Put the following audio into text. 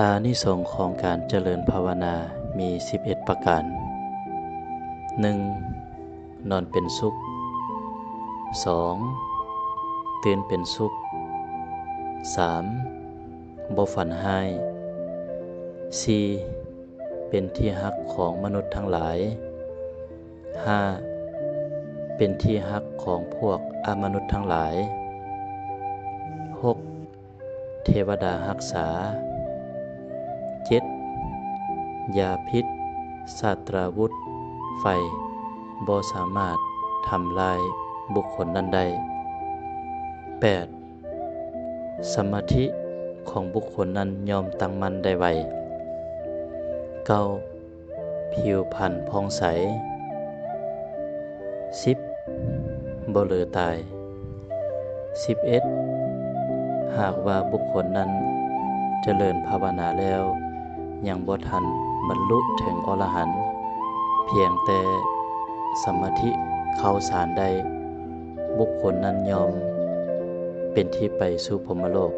อานิสงส์ของการเจริญภาวนามี11ประการ 1. นอนเป็นสุข 2. ตื่นเป็นสุข 3. บ่ฝันร้าย 4. เป็นที่ฮักของมนุษย์ทั้งหลาย 5. เป็นที่ฮักของพวกอมนุษย์ทั้งหลาย 6. เทวดารักษา 7. ยาพิษศาสตราวุธไฟบ่สามารถทำลายบุคคลนั้นได้ 8. สมาธิของบุคคลนั้นยอมตั้งมั่นได้ไว 9. ผิวพรรณผ่องใส 10. บ่เหลือตาย 11. หากว่าบุคคลนั้นเจริญภาวนาแล้วยังบ่ทันบรรลุถึงอรหันต์เพียงแต่สมาธิเข้าฌานได้บุคคลนั้นยอมเป็นที่ไปสู่พรหมโลก